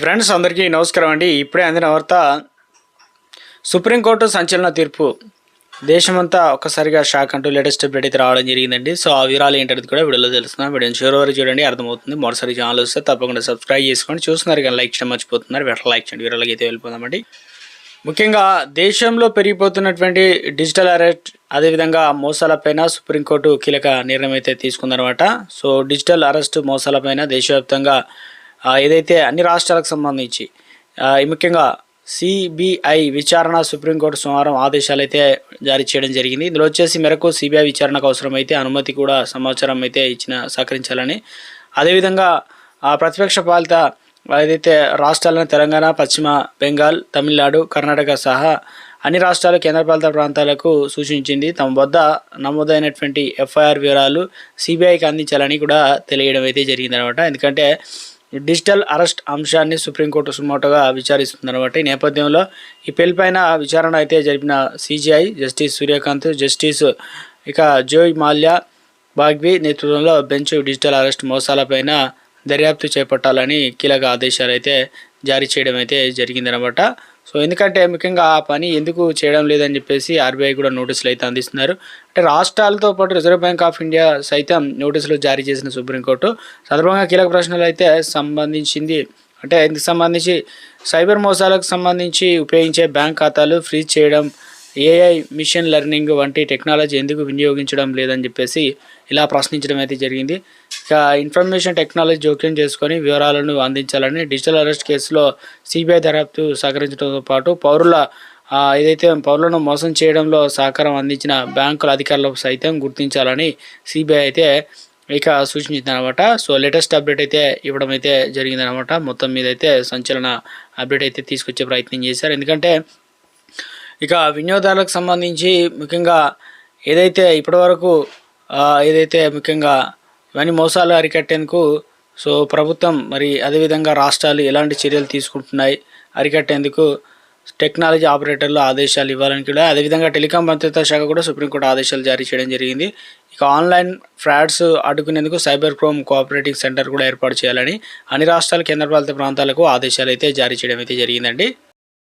Friends అందరికీ నమస్కారం అండి. ఇప్పుడే అందిన వార్త, సుప్రీంకోర్టు సంచలన తీర్పు. దేశమంతా ఒక్కసారిగా షాక్ అంటూ లేటెస్ట్ అప్డేట్ అయితే రావడం జరిగిందండి. సో ఆ వివరాలు ఏంటనేది కూడా వీడియోలో తెలుస్తున్నాం. వీడియోని చివరి వరకు చూడండి, అర్థమవుతుంది. మరోసారి ఛానల్ వస్తే తప్పకుండా సబ్స్క్రైబ్ చేసుకోండి. చూస్తున్నారు కానీ లైక్ చేయడం మర్చిపోతున్నారు. వెంటనే లైక్ చేయండి. వివరాలకి అయితే వెళ్ళిపోదామండి. ముఖ్యంగా దేశంలో పెరిగిపోతున్నటువంటి డిజిటల్ అరెస్ట్, అదేవిధంగా మోసాలపైన సుప్రీంకోర్టు కీలక నిర్ణయం అయితే తీసుకుందనమాట. సో డిజిటల్ అరెస్ట్ మోసాలపైన దేశవ్యాప్తంగా ఏదైతే అన్ని రాష్ట్రాలకు సంబంధించి ముఖ్యంగా సిబిఐ విచారణ సుప్రీంకోర్టు సోమవారం ఆదేశాలు అయితే జారీ చేయడం జరిగింది. ఇందులో వచ్చేసి మేరకు సిబిఐ విచారణకు అవసరమైతే అనుమతి కూడా సమాచారం అయితే సహకరించాలని, అదేవిధంగా ప్రతిపక్ష పాలిత ఏదైతే రాష్ట్రాలను తెలంగాణ, పశ్చిమ బెంగాల్, తమిళనాడు, కర్ణాటక సహా అన్ని రాష్ట్రాలు, కేంద్రపాలిత ప్రాంతాలకు సూచించింది. తమ వద్ద నమోదైనటువంటి ఎఫ్ఐఆర్ వివరాలు సిబిఐకి అందించాలని కూడా తెలియడం అయితే జరిగిందనమాట. ఎందుకంటే డిజిటల్ అరెస్ట్ అంశాన్ని సుప్రీంకోర్టు సుమోటోగా విచారిస్తుందన్నమాట. ఈ నేపథ్యంలో ఈ పెళ్లిపైన విచారణ అయితే జరిపిన CJI justice Suryakant, justice Joymalya Bagchi నేతృత్వంలో బెంచ్ డిజిటల్ అరెస్ట్ మోసాలపైన దర్యాప్తు చేపట్టాలని కీలక ఆదేశాలు అయితే జారీ చేయడం అయితే జరిగిందనమాట. సో ఎందుకంటే ముఖ్యంగా ఆ పని ఎందుకు చేయడం లేదని చెప్పేసి ఆర్బీఐ కూడా నోటీసులు అయితే అందిస్తున్నారు. అంటే రాష్ట్రాలతో పాటు రిజర్వ్ బ్యాంక్ ఆఫ్ ఇండియా సైతం నోటీసులు జారీ చేసిన సుప్రీంకోర్టు సందర్భంగా కీలక ప్రశ్నలు అయితే సంబంధించింది. అంటే ఇందుకు సంబంధించి సైబర్ మోసాలకు సంబంధించి ఉపయోగించే బ్యాంక్ ఖాతాలు ఫ్రీజ్ చేయడం, ఏఐ, మిషన్ లెర్నింగ్ వంటి టెక్నాలజీ ఎందుకు వినియోగించడం లేదని చెప్పేసి ఇలా ప్రశ్నించడం అయితే జరిగింది. ఇక ఇన్ఫర్మేషన్ టెక్నాలజీ జోక్యం చేసుకొని వివరాలను అందించాలని డిజిటల్ అరెస్ట్ కేసులో సిబిఐ దర్యాప్తు సహకరించడంతో పాటు పౌరులను మోసం చేయడంలో సహకారం అందించిన బ్యాంకుల అధికారులకు సైతం గుర్తించాలని సిబిఐ అయితే సూచించిందనమాట. సో లేటెస్ట్ అప్డేట్ అయితే ఇవ్వడం అయితే జరిగిందనమాట. మొత్తం మీద అయితే సంచలన అప్డేట్ అయితే తీసుకొచ్చే ప్రయత్నం చేశారు. ఎందుకంటే వినియోగదారులకు సంబంధించి ముఖ్యంగా ఇప్పటివరకు ముఖ్యంగా ఇవన్నీ మోసాలు అరికట్టేందుకు సో ప్రభుత్వం మరి అదేవిధంగా రాష్ట్రాలు ఎలాంటి చర్యలు తీసుకుంటున్నాయి అరికట్టేందుకు టెక్నాలజీ ఆపరేటర్లు ఆదేశాలు ఇవ్వాలని కూడా, అదేవిధంగా టెలికాం మంత్రిత్వ శాఖ కూడా సుప్రీంకోర్టు ఆదేశాలు జారీ చేయడం జరిగింది. ఆన్లైన్ ఫ్రాడ్స్ అడ్డుకునేందుకు సైబర్ క్రైమ్ కోఆపరేటింగ్ సెంటర్ కూడా ఏర్పాటు చేయాలని అన్ని రాష్ట్రాలు, కేంద్రపాలిత ప్రాంతాలకు ఆదేశాలు అయితే జారీ చేయడం అయితే జరిగిందండి.